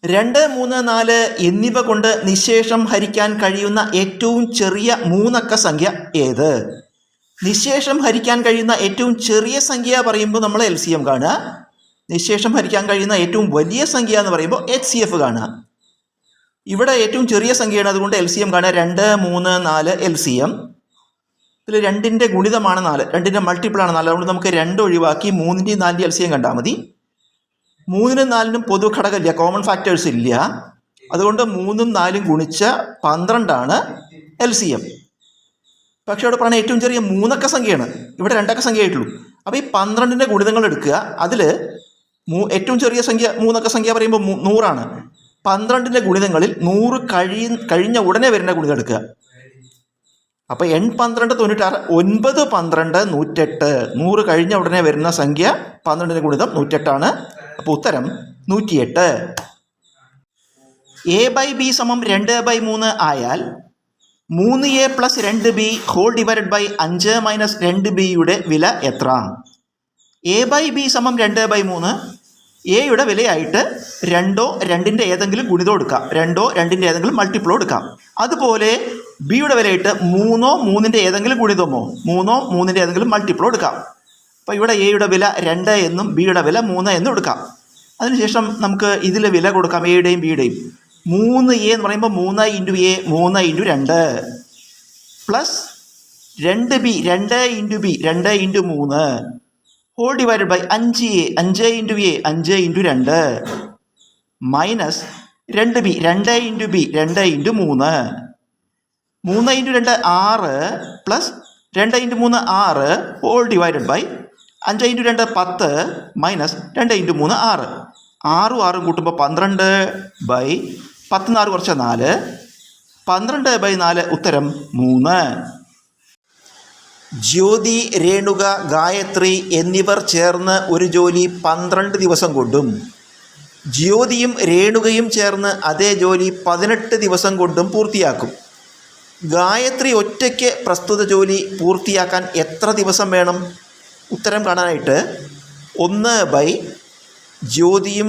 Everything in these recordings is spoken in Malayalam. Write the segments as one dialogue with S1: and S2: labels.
S1: 2, 3, 4 എന്നിവ കൊണ്ട് നിശേഷം ഹരിക്കാൻ കഴിയുന്ന ഏറ്റവും ചെറിയ മൂന്നക്ക സംഖ്യ ഏത്? നിശേഷം ഹരിക്കാൻ കഴിയുന്ന ഏറ്റവും ചെറിയ സംഖ്യ പറയുമ്പോൾ നമ്മൾ LCM കാണുക. നിശേഷം ഹരിക്കാൻ കഴിയുന്ന ഏറ്റവും വലിയ സംഖ്യ എന്ന് പറയുമ്പോൾ HCF കാണുക. ഇവിടെ ഏറ്റവും ചെറിയ സംഖ്യയാണ്, അതുകൊണ്ട് LCM കാണുക. 2, 3, 4 LCM. ഇതിൽ 2ൻ്റെ ഗുണിതമാണ് 4, 2ൻ്റെ മൾട്ടിപ്പിളാണ് 4. അതുകൊണ്ട് നമുക്ക് 2 ഒഴിവാക്കി 3ൻ്റെയും 4ൻ്റെയും LCM കണ്ടാൽ മതി. 3നും 4നും പൊതു ഘടകമില്ല, കോമൺ ഫാക്ടേഴ്സ് ഇല്ല. അതുകൊണ്ട് 3ഉം 4ഉം ഗുണിച്ച 12 LCM. പക്ഷേ അവിടെ പറഞ്ഞ ഏറ്റവും ചെറിയ മൂന്നക്ക സംഖ്യയാണ്, ഇവിടെ 2 അക്ക സംഖ്യ ആയിട്ടുള്ളൂ. അപ്പോൾ ഈ 12ൻ്റെ ഗുണിതങ്ങൾ എടുക്കുക. അതിൽ ഏറ്റവും ചെറിയ സംഖ്യ മൂന്നക്ക സംഖ്യ പറയുമ്പോൾ 100 12ൻ്റെ ഗുണിതങ്ങളിൽ 100 കഴിഞ്ഞ ഉടനെ വരുന്ന ഗുണിതം എടുക്കുക. അപ്പോൾ 8 12 96, 9 12 108. 100 കഴിഞ്ഞ ഉടനെ വരുന്ന സംഖ്യ 12ൻ്റെ ഗുണിതം 108. അപ്പോൾ ഉത്തരം 108. A/B = 2/3 ആയാൽ 3A + 2B whole divided by 5 - 2Bയുടെ വില എത്ര? A/B = 2/3. എയുടെ വിലയായിട്ട് 2ഓ 2ൻ്റെ ഏതെങ്കിലും ഗുണിതം എടുക്കാം, 2ഓ 2ൻ്റെ ഏതെങ്കിലും മൾട്ടിപ്പിളോ എടുക്കാം. അതുപോലെ ബിയുടെ വിലയിട്ട് 3ഓ 3ൻ്റെ ഏതെങ്കിലും ഗുണിതമോ 3ഓ 3ൻ്റെ ഏതെങ്കിലും മൾട്ടിപ്പിളോ എടുക്കാം. അപ്പോൾ ഇവിടെ എയുടെ വില 2 എന്നും ബിയുടെ വില 3 എന്നും എടുക്കാം. അതിനുശേഷം നമുക്ക് ഇതിൽ വില കൊടുക്കാം, എയുടെയും ബിയുടെയും. 3A എന്ന് പറയുമ്പോൾ 3 × A 3 × 2 plus 2B 2 × B 2 × 3 whole divided by 5A 5 × A 5 × 2 minus 2B 2 × B 2 × 3 3 × 2 6 plus 2 × 3 6 whole divided by 5 × 2 10 minus 2 × 3 6. 6ഉം 6ഉം കൂട്ടുമ്പോൾ 12 ബൈ 10 4 കുറച്ച് 4, 12/4 ഉത്തരം 3. ജ്യോതി, രേണുക, ഗായത്രി എന്നിവർ ചേർന്ന് ഒരു ജോലി 12 ദിവസം കൊണ്ടും ജ്യോതിയും രേണുകയും ചേർന്ന് അതേ ജോലി 18 ദിവസം കൊണ്ടും പൂർത്തിയാക്കും. ഗായത്രി ഒറ്റയ്ക്ക് പ്രസ്തുത ജോലി പൂർത്തിയാക്കാൻ എത്ര ദിവസം വേണം? ഉത്തരം കാണാനായിട്ട് 1/ ജ്യോതിയും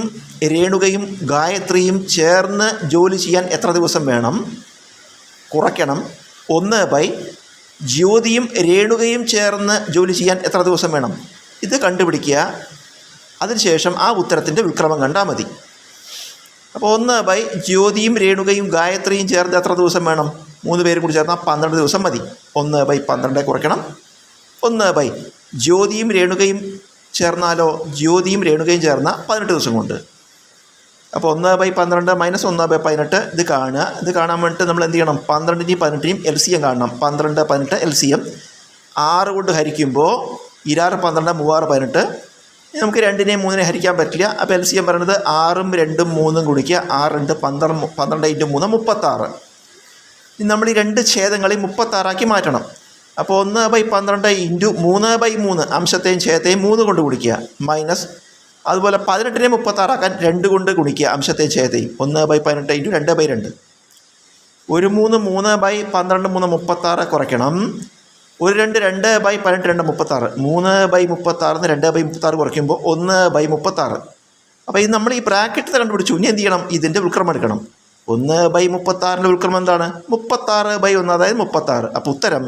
S1: രേണുകയും ഗായത്രിയും ചേർന്ന് ജോലി ചെയ്യാൻ എത്ര ദിവസം വേണം കുറയ്ക്കണം. 1/ ജ്യോതിയും രേണുകയും ചേർന്ന് ജോലി ചെയ്യാൻ എത്ര ദിവസം വേണം, ഇത് കണ്ടുപിടിക്കുക. അതിനുശേഷം ആ ഉത്തരത്തിൻ്റെ വിക്രമം കണ്ടാൽ മതി. അപ്പോൾ 1/ ജ്യോതിയും രേണുകയും ഗായത്രിയും ചേർന്ന് എത്ര ദിവസം വേണം? 3 പേരും കൂടി ചേർന്നാൽ 12 ദിവസം മതി. 1/12 കുറയ്ക്കണം. 1/ ജ്യോതിയും രേണുകയും ചേർന്നാലോ? ജ്യോതിയും രേണുകയും ചേർന്ന 18 ദിവസം കൊണ്ട്. അപ്പോൾ 1/12 - 1/18 ഇത് കാണുക. ഇത് കാണാൻ വേണ്ടിയിട്ട് നമ്മൾ എന്ത് ചെയ്യണം? 12ൻ്റെയും 18ൻ്റെയും LCM കാണണം. 12 18 LCM 6 കൊണ്ട് ഹരിക്കുമ്പോൾ 26 12 36 18. നമുക്ക് 2നെയും 3നെയും ഹരിക്കാൻ പറ്റില്ല. അപ്പോൾ LCM പറയുന്നത് 6ഉം 2ഉം 3ഉം ഗുണിക്കുക. 6 2 12 12 × 3 36. നമ്മൾ ഈ 2 ഛേദങ്ങളെ 36 മാറ്റണം. അപ്പോൾ 1/12 × 3/3 അംശത്തെയും ഛേദത്തെയും 3 കൊണ്ട് ഗുണിക്കുക. മൈനസ് അതുപോലെ 18നെ 36 2 കൊണ്ട് ഗുണിക്കുക അംശത്തെയും ഛേദത്തെയും. 1/18 × 2/2. 1 3 3/12 3 36 കുറയ്ക്കണം. 1 2 2/18 2 36. 3/36 2/36 കുറയ്ക്കുമ്പോൾ 1/36. അപ്പോൾ ഇത് നമ്മൾ ഈ ബ്രാക്കറ്റ് കണ്ടുപിടിച്ചു. ഇനി എന്ത് ചെയ്യണം? ഇതിൻ്റെ ഉൾക്രമം എടുക്കണം. 1/36ൻ്റെ ഉൾക്രമം എന്താണ്? 36/1, അതായത് 36. അപ്പോൾ ഉത്തരം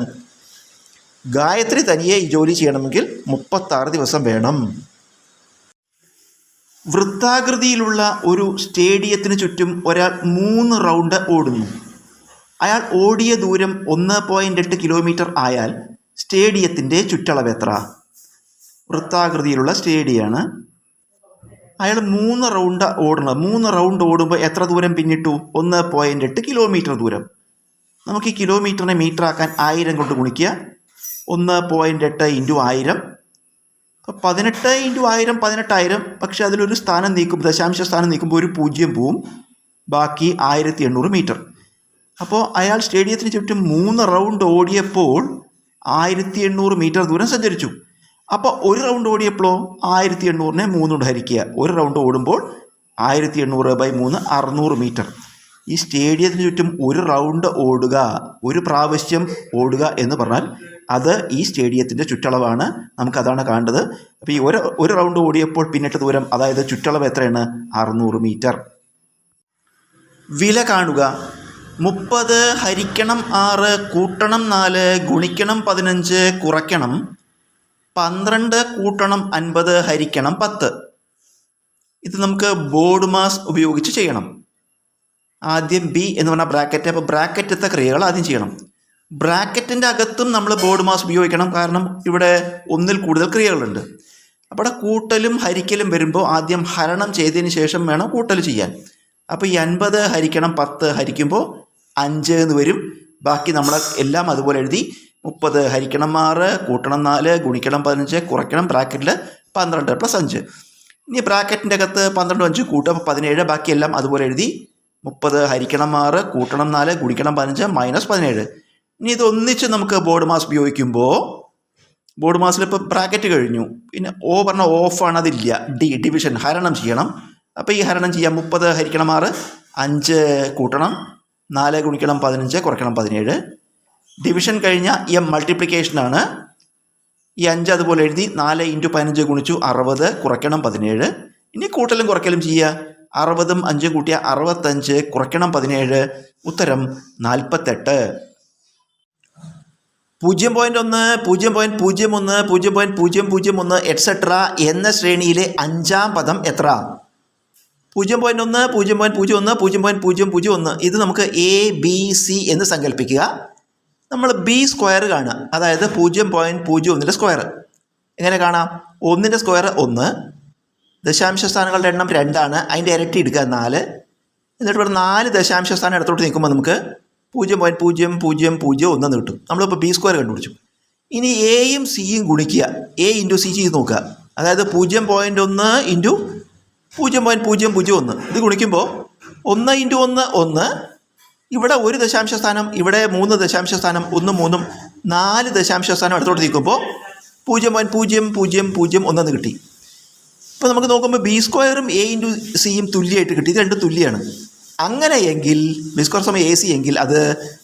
S1: ഗായത്രി തനിയെ ഈ ജോലി ചെയ്യണമെങ്കിൽ 36 ദിവസം വേണം. വൃത്താകൃതിയിലുള്ള ഒരു സ്റ്റേഡിയത്തിന് ചുറ്റും ഒരാൾ 3 റൗണ്ട് ഓടുന്നു. അയാൾ ഓടിയ ദൂരം 1.8 കിലോമീറ്റർ ആയാൽ സ്റ്റേഡിയത്തിൻ്റെ ചുറ്റളവ് എത്ര? വൃത്താകൃതിയിലുള്ള സ്റ്റേഡിയമാണ്. അയാൾ 3 റൗണ്ട് ഓടണം. 3 റൗണ്ട് ഓടുമ്പോൾ എത്ര ദൂരം പിന്നിട്ടു? 1.8 കിലോമീറ്റർ ദൂരം. നമുക്ക് ഈ കിലോമീറ്ററിനെ മീറ്റർ ആക്കാൻ 1000 കൊണ്ട് ഗുണിക്കുക. 1.8 × 1000. അപ്പോൾ 18 × 1000 18,000. പക്ഷേ അതിലൊരു സ്ഥാനം നീക്കും, ദശാംശ സ്ഥാനം നീക്കുമ്പോൾ ഒരു 0 പോവും. ബാക്കി 1800 മീറ്റർ. അപ്പോൾ അയാൾ സ്റ്റേഡിയത്തിന് ചുറ്റും 3 റൗണ്ട് ഓടിയപ്പോൾ 1800 മീറ്റർ ദൂരം സഞ്ചരിച്ചു. അപ്പോൾ ഒരു റൗണ്ട് ഓടിയപ്പോഴോ 1800നെ 3 കൊണ്ട് ഹരിക്കുക. ഒരു റൗണ്ട് ഓടുമ്പോൾ 1800/3 600 മീറ്റർ. ഈ സ്റ്റേഡിയത്തിന് ചുറ്റും ഒരു റൗണ്ട് ഓടുക, ഒരു പ്രാവശ്യം ഓടുക എന്ന് പറഞ്ഞാൽ അത് ഈ സ്റ്റേഡിയത്തിൻ്റെ ചുറ്റളവാണ്. നമുക്കതാണ് കാണേണ്ടത്. അപ്പോൾ ഈ ഒരു റൗണ്ട് ഓടിയപ്പോൾ പിന്നിട്ട ദൂരം, അതായത് ചുറ്റളവ് എത്രയാണ്? 600 മീറ്റർ. വില കാണുക. 30 ഹരിക്കണം 6 കൂട്ടണം 4 ഗുണിക്കണം 15 കുറയ്ക്കണം 12 കൂട്ടണം 50 ഹരിക്കണം 10. ഇത് നമുക്ക് ബോർഡ് മാസ് ഉപയോഗിച്ച് ചെയ്യണം. ആദ്യം ബി എന്ന് പറഞ്ഞാൽ ബ്രാക്കറ്റ്. അപ്പോൾ ബ്രാക്കറ്റത്തെ ക്രിയകൾ ആദ്യം ചെയ്യണം. ബ്രാക്കറ്റിൻ്റെ അകത്തും നമ്മൾ ബോർഡ് മാസ് ഉപയോഗിക്കണം. കാരണം ഇവിടെ ഒന്നിൽ കൂടുതൽ ക്രിയകളുണ്ട്. അപ്പോൾ കൂട്ടലും ഹരിക്കലും വരുമ്പോൾ ആദ്യം ഹരണം ചെയ്തതിന് ശേഷം വേണം കൂട്ടൽ ചെയ്യാൻ. അപ്പോൾ ഈ 50 ഹരിക്കണം 10 ഹരിക്കുമ്പോൾ 5 എന്ന് വരും. ബാക്കി നമ്മൾ എല്ലാം അതുപോലെ എഴുതി. 30 ഹരിക്കണം 6 കൂട്ടണം 4 ഗുണിക്കണം 15 കുറയ്ക്കണം ബ്രാക്കറ്റിൽ 12 + 5. ഇനി ബ്രാക്കറ്റിൻ്റെ അകത്ത് 12 5 കൂട്ടും 17. ബാക്കിയെല്ലാം അതുപോലെ എഴുതി. 30 ഹരിക്കണം 6 കൂട്ടണം 4 ഗുണിക്കണം 15 - 17. ഇനി ഇതൊന്നിച്ച് നമുക്ക് ബോർഡ് മാസ് ഉപയോഗിക്കുമ്പോൾ ബോർഡ് മാസിൽ ഇപ്പോൾ ബ്രാക്കറ്റ് കഴിഞ്ഞു. പിന്നെ ഓ പറഞ്ഞ ഓഫാണ്, അതില്ല. ഡിവിഷൻ ഹരണം ചെയ്യണം. അപ്പോൾ ഈ ഹരണം ചെയ്യാം. 30 ഹരിക്കണം 6 5 കൂട്ടണം 4 ഗുണിക്കണം 15 കുറയ്ക്കണം 17. ഡിവിഷൻ കഴിഞ്ഞ മൾട്ടിപ്ലിക്കേഷനാണ്. ഈ 5 അതുപോലെ എഴുതി. 4 × 15 ഗുണിച്ചു 60 കുറയ്ക്കണം 17. ഇനി കൂട്ടലും കുറയ്ക്കലും ചെയ്യുക. 60ഉം 5 കൂട്ടിയ 65 കുറയ്ക്കണം 17. ഉത്തരം 48. 0.1 0.01 0.001 എറ്റ്സെട്ര എന്ന ശ്രേണിയിലെ 5ാം പദം എത്ര? 0.1 0.01 0.001 ഇത് നമുക്ക് ABC എന്ന് സങ്കല്പിക്കുക. നമ്മൾ ബി സ്ക്വയർ കാണുക. അതായത് 0.01 സ്ക്വയർ എങ്ങനെ കാണാം? 1 സ്ക്വയർ 1, ദശാംശ സ്ഥാനങ്ങളുടെ എണ്ണം 2 ആണ്. അതിൻ്റെ ഇരട്ടി എടുക്കുക 4. എന്നിട്ട് ഇവിടെ 4 ദശാംശ സ്ഥാനം ഇടത്തോട്ട് നിൽക്കുമ്പോൾ നമുക്ക് 0.0001 എന്ന് കിട്ടും. നമ്മളിപ്പോൾ ബി സ്ക്വയർ കണ്ടുപിടിച്ചു. ഇനി എയും സിയും ഗുണിക്കുക. A × C ചെയ്ത് നോക്കുക. അതായത് 0.1 × 0.001 ഇത് ഗുണിക്കുമ്പോൾ 1 × 1 1. ഇവിടെ 1 ദശാംശ സ്ഥാനം, ഇവിടെ 3 ദശാംശ സ്ഥാനം, 1 3 4 ദശാംശ സ്ഥാനം ഇടത്തോട്ട് നിൽക്കുമ്പോൾ 0.0001 എന്ന് കിട്ടി. ഇപ്പോൾ നമുക്ക് നോക്കുമ്പോൾ ബി സ്ക്വയറും A × സിയും തുല്യമായിട്ട് കിട്ടി. ഇത് രണ്ടും തുല്യമാണ്. അങ്ങനെയെങ്കിൽ ബി സ്ക്വയർ സമം AC എങ്കിൽ അത്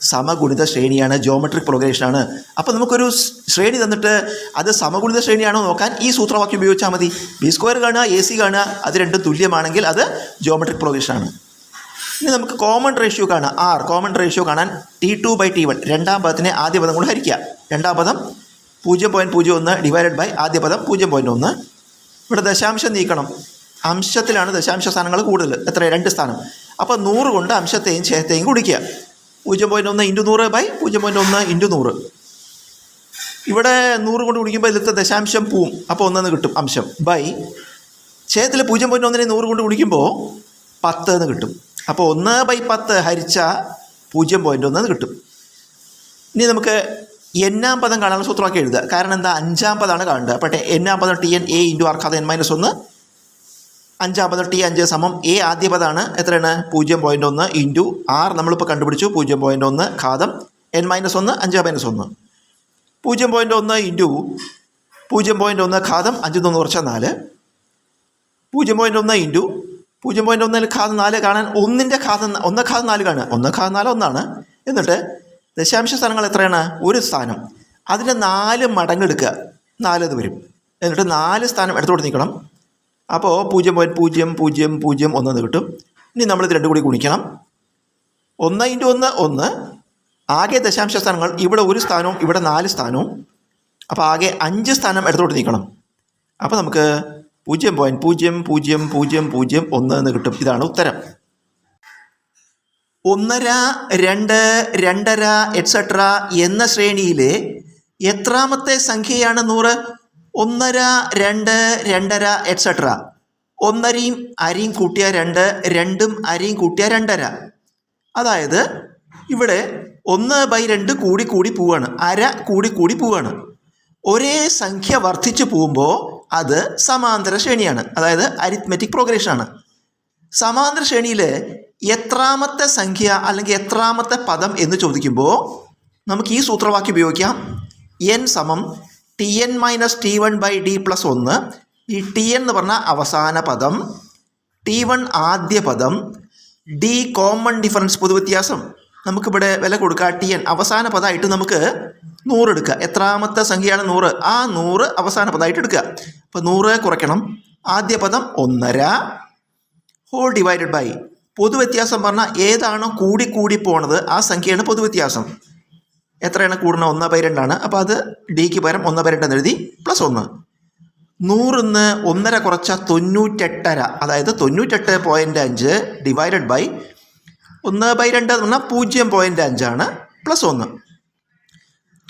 S1: സമഗുണിത ശ്രേണിയാണ്, ജോമെട്രിക് പ്രോഗ്രഷനാണ്. അപ്പോൾ നമുക്കൊരു ശ്രേണി തന്നിട്ട് അത് സമഗുണിത ശ്രേണിയാണോ നോക്കാൻ ഈ സൂത്രവാക്യം ഉപയോഗിച്ചാൽ മതി. ബി സ്ക്വയർ കാണുക, AC കാണുക, അത് രണ്ടും തുല്യമാണെങ്കിൽ അത് ജോമെട്രിക് പ്രോഗ്രഷനാണ്. ഇനി നമുക്ക് കോമൺ റേഷ്യോ കാണാം. കോമൺ റേഷ്യോ കാണാൻ T2/T1 രണ്ടാം പദത്തിനെ ആദ്യ പദം കൊണ്ട് ഹരിക്കുക. രണ്ടാം പദം 0.01 ഡിവൈഡഡ് ബൈ ആദ്യ പദം 0.1. ഇവിടെ ദശാംശം നീക്കണം. അംശത്തിലാണ് ദശാംശ സ്ഥാനങ്ങൾ കൂടുതൽ. എത്ര? 2 സ്ഥാനം. അപ്പോൾ 100 കൊണ്ട് അംശത്തെയും ഛേദത്തെയും ഗുണിക്കുക. 0.1 × 100 ബൈ 0.1 × 100. ഇവിടെ 100 കൊണ്ട് ഗുണിക്കുമ്പോൾ ഇതിലത്തെ ദശാംശം പോവും. അപ്പോൾ 1 കിട്ടും അംശം. ബൈ ഛേദത്തിൽ 0.1 100 കൊണ്ട് ഗുണിക്കുമ്പോൾ 10 എന്ന് കിട്ടും. അപ്പോൾ 1/10 ഹരിച്ച 0.1 കിട്ടും. ഇനി നമുക്ക് n-ാം പദം കാണാനുള്ള സൂത്രമാക്കി എഴുതുക. കാരണം എന്താ? 5ാം പദമാണ് കാണേണ്ടത്. അപ്പോൾ n-ാം പദം Tn A × r ഘാതം n-1. 5ാം പദം T5 സമം A ആദ്യ പദമാണ്. എത്രയാണ്? 0.1 × r നമ്മളിപ്പോൾ കണ്ടുപിടിച്ചു. 0.1 ഘാതം n-1 5 - 1. 0.1 × 0.1 ഘാതം 5 1 കുറച്ചാൽ 4. 0.1 × 0.1 ഘാതം 4 കാണാൻ 1 ഘാതം 4 കാണുക. 1 ഘാതം 4 1ആണ്. എന്നിട്ട് ദശാംശ സ്ഥാനങ്ങൾ എത്രയാണ്? 1 സ്ഥാനം. അതിൻ്റെ 4 മടങ്ങ് എടുക്കുക. 4 എന്ന് വരും. എന്നിട്ട് 4 സ്ഥാനം ഇടത്തോട്ട് നിൽക്കണം. അപ്പോൾ 0.0001 എന്ന് കിട്ടും. ഇനി നമ്മളിത് രണ്ടും കൂടി ഗുണിക്കണം. 1 × 1 1. ആകെ ദശാംശ സ്ഥാനങ്ങൾ ഇവിടെ 1 സ്ഥാനവും ഇവിടെ 4 സ്ഥാനവും. അപ്പോൾ ആകെ 5 സ്ഥാനം ഇടത്തോട്ട് നിൽക്കണം. അപ്പോൾ നമുക്ക് 0.0001 എന്ന് കിട്ടും. ഇതാണ് ഉത്തരം. 1.5 2 2.5 എറ്റ്സെട്ര എന്ന ശ്രേണിയിലെ എത്രാമത്തെ സംഖ്യയാണ് 100? 1.5 2 2.5 എറ്റ്സെട്ര. 1.5യും അരയും കൂട്ടിയ 2, 2ഉം അരയും കൂട്ടിയ 2.5. അതായത് ഇവിടെ 1/2 കൂടി പോവുകയാണ്. അര കൂടി പോവുകയാണ്. ഒരേ സംഖ്യ വർദ്ധിച്ചു പോകുമ്പോൾ അത് സമാന്തര ശ്രേണിയാണ്. അതായത് അരിത്മെറ്റിക് പ്രോഗ്രഷനാണ്. സമാന്തര ശ്രേണിയിൽ എത്രാമത്തെ സംഖ്യ അല്ലെങ്കിൽ എത്രാമത്തെ പദം എന്ന് ചോദിക്കുമ്പോൾ നമുക്ക് ഈ സൂത്രവാക്യം ഉപയോഗിക്കാം. n സമം Tn - T1/d + 1. ഈ Tn എന്ന് പറഞ്ഞാൽ അവസാന പദം, T1 ആദ്യ പദം, d കോമൺ ഡിഫറൻസ് പൊതുവ്യത്യാസം. നമുക്കിവിടെ വില കൊടുക്കുക. Tn അവസാന പദമായിട്ട് നമുക്ക് 100 എടുക്കുക. എത്രാമത്തെ സംഖ്യയാണ് 100? ആ 100 അവസാന പദമായിട്ട് എടുക്കുക. അപ്പോൾ 100 കുറയ്ക്കണം. ആദ്യ പദം 1.5 ഹോൾ ഡിവൈഡഡ് ബൈ പൊതുവ്യത്യാസം പറഞ്ഞാൽ ഏതാണോ കൂടി പോണത് ആ സംഖ്യയാണ് പൊതുവ്യത്യാസം. എത്രയാണ് കൂടണം? 1/2 അപ്പോൾ അത് ഡിക്ക് പകരം 1/2 എന്ന് എഴുതി +1. 100ന്ന് 1.5 കുറച്ച 98.5, അതായത് 98.5 ഡിവൈഡഡ് ബൈ 1/2 എന്ന് പറഞ്ഞാൽ 0.5 ആണ് +1.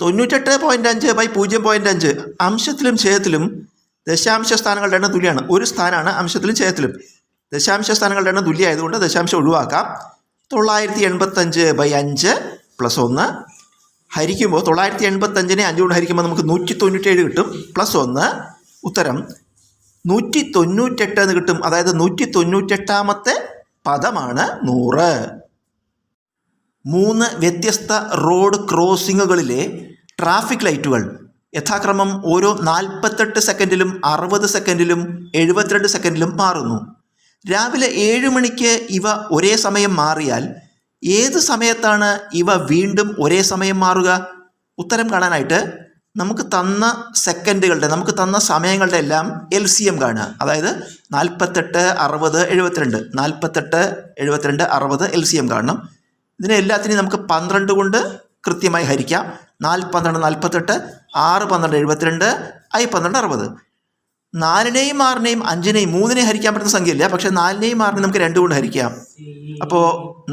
S1: 98.5 ബൈ 0.5 അംശത്തിലും ഛേദത്തിലും ദശാംശ സ്ഥാനങ്ങളുടെ എണ്ണം തുല്യമാണ്. ഒരു സ്ഥാനമാണ് അംശത്തിലും ഛേദത്തിലും. ദശാംശ സ്ഥാനങ്ങളുടെ എണ്ണം തുല്യമായതുകൊണ്ട് ദശാംശം ഒഴിവാക്കാം. 985/5 +1 ഹരിക്കുമ്പോൾ 985നെ 5 കൊണ്ട് ഹരിക്കുമ്പോൾ നമുക്ക് 197 കിട്ടും. +1 ഉത്തരം 198 എന്ന് കിട്ടും. അതായത് 198ാമത്തെ പദമാണ് 100. 3 വ്യത്യസ്ത റോഡ് ക്രോസിങ്ങുകളിലെ ട്രാഫിക് ലൈറ്റുകൾ യഥാക്രമം ഓരോ 48 സെക്കൻഡിലും 60 സെക്കൻഡിലും 72 സെക്കൻഡിലും മാറുന്നു. രാവിലെ 7 മണിക്ക് ഇവ ഒരേ സമയം മാറിയാൽ ഏത് സമയത്താണ് ഇവ വീണ്ടും ഒരേ സമയം മാറുക? ഉത്തരം കാണാനായിട്ട് നമുക്ക് തന്ന സെക്കൻഡുകളുടെ, നമുക്ക് തന്ന സമയങ്ങളുടെ എല്ലാം LCM കാണുക. അതായത് 48, 60, 72, 48, 72, 60 LCM കാണണം. ഇതിനെ എല്ലാത്തിനെയും നമുക്ക് 12 കൊണ്ട് കൃത്യമായി ഹരിക്കാം. 4 12 48, 6 12 72, 12 60. 4നെയും 6നെയും 5നെയും 3നെയും ഹരിക്കാൻ പറ്റുന്ന സംഖ്യയില്ല. പക്ഷേ 4നെയും 6നെയും നമുക്ക് 2 കൊണ്ട് ഹരിക്കാം. അപ്പോൾ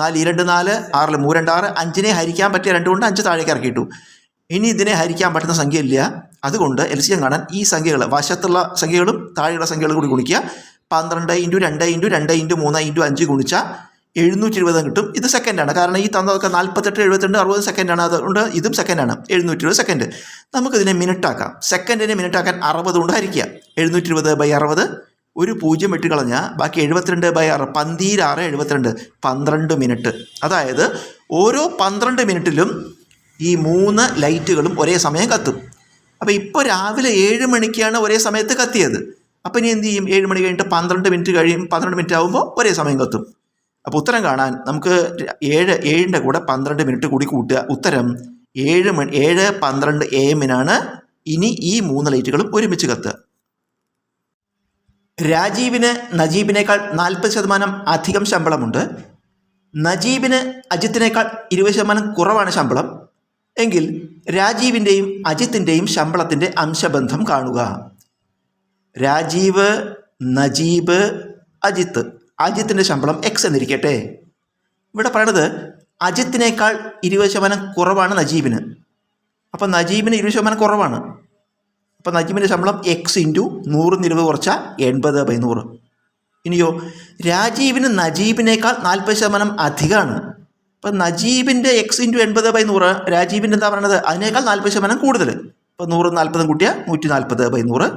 S1: 4 2 4, 6 3 2 6, 5നെ ഹരിക്കാൻ പറ്റിയ 2 കൊണ്ട് 5 താഴേക്ക് ഇറക്കിയിട്ടു. ഇനി ഇതിനെ ഹരിക്കാൻ പറ്റുന്ന സംഖ്യയില്ല. അതുകൊണ്ട് LCM കാണാൻ ഈ സംഖ്യകൾ, വശത്തുള്ള സംഖ്യകളും താഴെയുള്ള സംഖ്യകളും കൂടി ഗുണിക്കുക. 12 × 2 × 2 × 3 × 5 ഗുണിച്ചാൽ 720 കിട്ടും. ഇത് സെക്കൻഡാണ്. കാരണം ഈ തന്നതൊക്കെ 48, 72, 60 സെക്കൻഡാണ്. അതുകൊണ്ട് ഇതും സെക്കൻഡാണ്. 720 സെക്കൻഡ്. നമുക്കിതിനെ മിനിറ്റാക്കാം. സെക്കൻഡിനെ മിനിറ്റാക്കാൻ 60 കൊണ്ട് ഹരിക്കുക. 720/60, ഒരു 0 വെട്ടിക്കളഞ്ഞാൽ ബാക്കി 72/6, 12 72, 12 മിനിറ്റ്. അതായത് ഓരോ 12 മിനിറ്റിലും ഈ 3 ലൈറ്റുകളും ഒരേ സമയം കത്തും. അപ്പോൾ ഇപ്പോൾ രാവിലെ 7 മണിക്കാണ് ഒരേ സമയത്ത് കത്തിയത്. അപ്പോൾ ഇനി എന്ത് ചെയ്യും? 7 മണി കഴിഞ്ഞിട്ട് 12 മിനിറ്റ് കഴിയും. 12 മിനിറ്റ് ആകുമ്പോൾ ഒരേ സമയം കത്തും. അപ്പോൾ ഉത്തരം കാണാൻ നമുക്ക് 7ൻ്റെ കൂടെ 12 മിനിറ്റ് കൂടി കൂട്ടുക. ഉത്തരം 7:12 AM ഇനി ഈ 3 ലൈറ്റുകളും ഒരുമിച്ച് കത്തുക. രാജീവിന് നജീബിനേക്കാൾ 40% അധികം ശമ്പളമുണ്ട്. നജീബിന് അജിത്തിനേക്കാൾ 20% കുറവാണ് ശമ്പളം എങ്കിൽ രാജീവിൻ്റെയും അജിത്തിൻ്റെയും ശമ്പളത്തിൻ്റെ അംശബന്ധം കാണുക. രാജീവ്, നജീബ്, അജിത്ത്. അജിത്തിൻ്റെ ശമ്പളം X എന്നിരിക്കട്ടെ. ഇവിടെ പറയണത് അജിത്തിനേക്കാൾ 20% കുറവാണ് നജീബിന്. അപ്പോൾ നജീബിന് 20% കുറവാണ്. അപ്പോൾ നജീബിൻ്റെ ശമ്പളം X × 100 കുറച്ചാൽ 80/100. ഇനിയോ രാജീവിന് നജീബിനേക്കാൾ 40% അധികമാണ്. അപ്പം നജീബിൻ്റെ X × 80/100, രാജീവിൻ്റെ എന്താ പറയണത്? അതിനേക്കാൾ 40% കൂടുതൽ. അപ്പോൾ 100 40 കൂട്ടിയാൽ 140/100.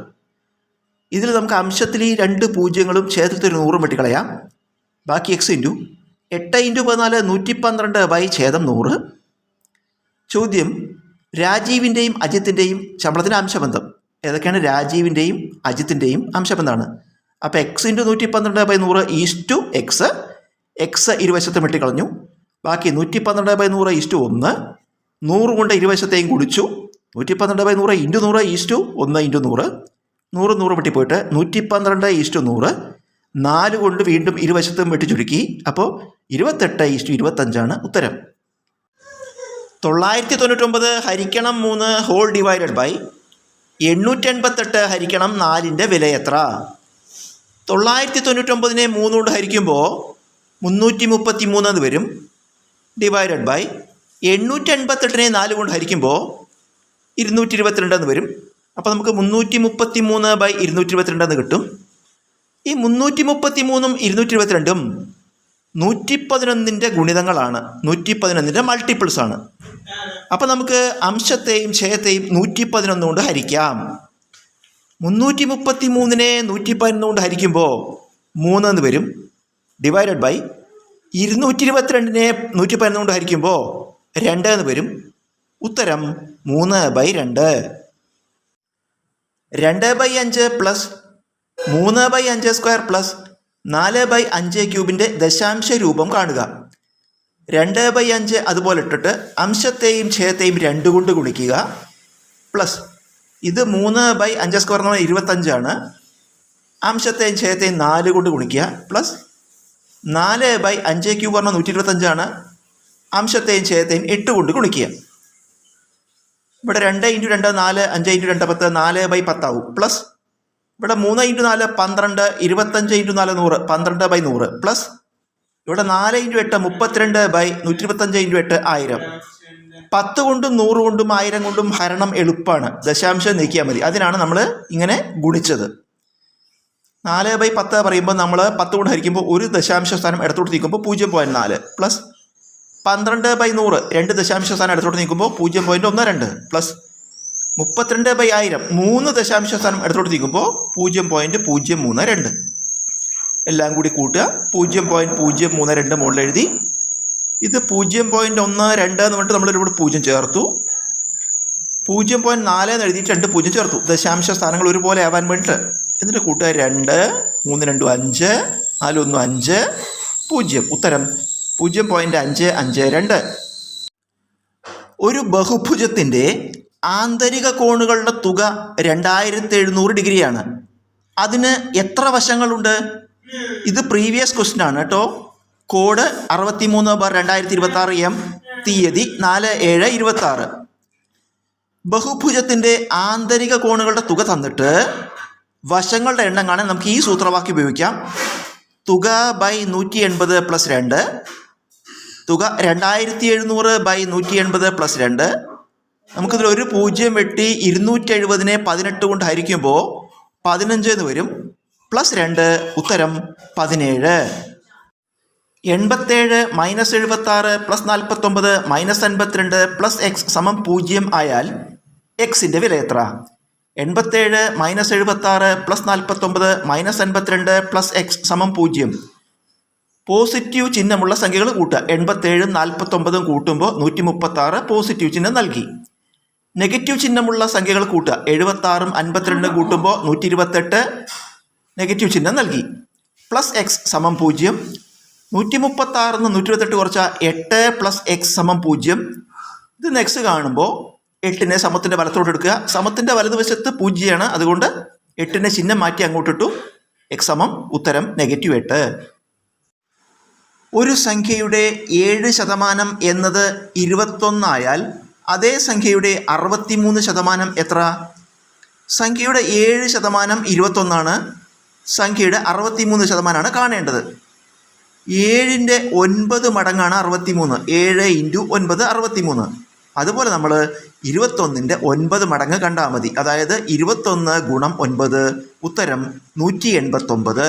S1: ഇതിൽ നമുക്ക് അംശത്തിൽ ഈ 2 പൂജ്യങ്ങളും ഛേദത്തിൽ 100 വെട്ടിക്കളയാം. ബാക്കി X × 8 × 14 112/100. ചോദ്യം: രാജീവിൻ്റെയും അജിത്തിൻ്റെയും ശമ്പളത്തിൻ്റെ അംശബന്ധം ഏതൊക്കെയാണ്? രാജീവിൻ്റെയും അജിത്തിൻ്റെയും അംശബന്ധമാണ്. അപ്പോൾ X × 112/100 = X. X ഇരുവശത്തും വെട്ടിക്കളഞ്ഞു. ബാക്കി 112/100 = 1. 100 കൊണ്ട് ഇരുവശത്തെയും കുടിച്ചു. 112/100 × 100 = 1 × 100. 100 100 വെട്ടിപ്പോയിട്ട് 112/100. 4 കൊണ്ട് വീണ്ടും ഇരുവശത്തും വെട്ടി ചുരുക്കി. അപ്പോൾ 28/25 ഉത്തരം. 999 ഹരിക്കണം 3 ഹോൾ ഡിവൈഡഡ് ബൈ 888 ഹരിക്കണം 4ൻ്റെ വില എത്ര? 999നെ 3 കൊണ്ട് ഹരിക്കുമ്പോൾ 333 എന്ന് വരും. ഡിവൈഡഡ് ബൈ 888നെ 4 കൊണ്ട് ഹരിക്കുമ്പോൾ 222 എന്ന് വരും. അപ്പോൾ നമുക്ക് 333/222 എന്ന് കിട്ടും. ഈ 333ഉം 222ഉം 111ൻ്റെ ഗുണിതങ്ങളാണ്. 111ൻ്റെ മൾട്ടിപ്പിൾസാണ്. അപ്പോൾ നമുക്ക് അംശത്തെയും ഛേദത്തെയും 111 കൊണ്ട് ഹരിക്കാം. 333നെ 111 കൊണ്ട് ഹരിക്കുമ്പോൾ 3 എന്ന് വരും. ഡിവൈഡഡ് ബൈ 222നെ 111 കൊണ്ട് ഹരിക്കുമ്പോൾ 2 എന്ന് വരും. ഉത്തരം 3/2. 2/5 പ്ലസ് 3/5² പ്ലസ് 4/5³ ദശാംശ രൂപം കാണുക. 2/5 അതുപോലെ ഇട്ടിട്ട് അംശത്തെയും ഛേദത്തെയും 2 കൊണ്ട് ഗുണിക്കുക. പ്ലസ് ഇത് 3/5² എന്ന് പറഞ്ഞാൽ 25 ആണ്. അംശത്തെയും ഛേദത്തെയും 4 കൊണ്ട് ഗുണിക്കുക. പ്ലസ് 4/5³ പറഞ്ഞാൽ 125 അംശത്തെയും ഛേദത്തെയും 8 കൊണ്ട് ഗുണിക്കുക. ഇവിടെ 2 × 2 4, 5 × 2 10, 4/10 ആവും. പ്ലസ് ഇവിടെ 3 × 4 12, 25 × 4 100, 12/100. പ്ലസ് ഇവിടെ 4 × 8 32/125 × 8 1000. 10 കൊണ്ടും 100 കൊണ്ടും 1000 കൊണ്ടും ഹരണം എളുപ്പമാണ്. ദശാംശം നീക്കിയാൽ മതി. അതിനാണ് നമ്മൾ ഇങ്ങനെ ഗുണിച്ചത്. 4/10 പറയുമ്പോൾ നമ്മൾ 10 കൊണ്ട് ഹരിക്കുമ്പോൾ ഒരു ദശാംശ സ്ഥാനം ഇടത്തോട്ട് നീക്കുമ്പോൾ 0.4. പ്ലസ് 12/100 2 ദശാംശ സ്ഥാനം ഇടത്തോട്ട് നീക്കുമ്പോൾ 0.12. പ്ലസ് 32/1000 3 ദശാംശ സ്ഥാനം ഇടത്തോട്ട് നീക്കുമ്പോൾ 0.032. എല്ലാം കൂടി കൂട്ടുക. 0.032 മുകളിൽ എഴുതി. ഇത് 0.12 എന്ന് പറഞ്ഞിട്ട് നമ്മളിവിടെ 0 ചേർത്തു. 0.4 എന്ന് എഴുതിയിട്ട് 2 0 ചേർത്തു. ദശാംശ സ്ഥാനങ്ങൾ ഒരുപോലെ ആവാൻ വേണ്ടിയിട്ട്. എന്നിട്ട് കൂട്ടുക 2, 3 2 5, 4 1 5, 0. ഉത്തരം 0.552. ഒരു ബഹുഭുജത്തിൻ്റെ ആന്തരിക കോണുകളുടെ തുക 2700 ഡിഗ്രിയാണ്. അതിന് എത്ര വശങ്ങളുണ്ട്? ഇത് പ്രീവിയസ് ക്വസ്റ്റ്യൻ ആണ് കേട്ടോ. കോഡ് 63/2026 M, തീയതി 4/7/26. ബഹുഭുജത്തിൻ്റെ ആന്തരിക കോണുകളുടെ തുക തന്നിട്ട് വശങ്ങളുടെ എണ്ണം കാണാൻ നമുക്ക് ഈ സൂത്രവാക്യം ഉപയോഗിക്കാം. തുക ബൈ 180 + 2. തുക 2700/180 + 2. നമുക്കിതിൽ ഒരു 0 വെട്ടി 270നെ 18 കൊണ്ട് ഹരിക്കുമ്പോൾ 15 എന്ന് വരും. പ്ലസ് 2 ഉത്തരം 17. 87 - 76 + 49 - 52 + x = 0 ആയാൽ എക്സിൻ്റെ വില എത്ര? 87 - 76 + 49 - 52 + x = 0. പോസിറ്റീവ് ചിഹ്നമുള്ള സംഖ്യകൾ കൂട്ടുക. 87 49 കൂട്ടുമ്പോൾ 136 പോസിറ്റീവ് ചിഹ്നം നൽകി. നെഗറ്റീവ് ചിഹ്നമുള്ള സംഖ്യകൾ കൂട്ടുക. 76 52 കൂട്ടുമ്പോൾ 128 നെഗറ്റീവ് ചിഹ്നം നൽകി. Plus x = 0. 136 128 കുറച്ചാൽ 8 + x = 0. ഇത് നെക്സ്റ്റ് കാണുമ്പോൾ 8നെ സമത്തിൻ്റെ വലത്തോട്ട് എടുക്കുക. സമത്തിൻ്റെ വലതുവശത്ത് 0 അതുകൊണ്ട് 8നെ ചിഹ്നം മാറ്റി അങ്ങോട്ടിട്ടു. x = ഉത്തരം -8. ഒരു സംഖ്യയുടെ 7% എന്നത് 21 ആയാൽ അതേ സംഖ്യയുടെ 63% എത്ര? സംഖ്യയുടെ 7% 21 സംഖ്യയുടെ 63% കാണേണ്ടത്. 7ൻ്റെ 9 മടങ്ങാണ് 63. 7 × 9 63. അതുപോലെ നമ്മൾ 21ൻ്റെ 9 മടങ്ങ് കണ്ടാൽ മതി. അതായത് 21 × 9 ഉത്തരം 189.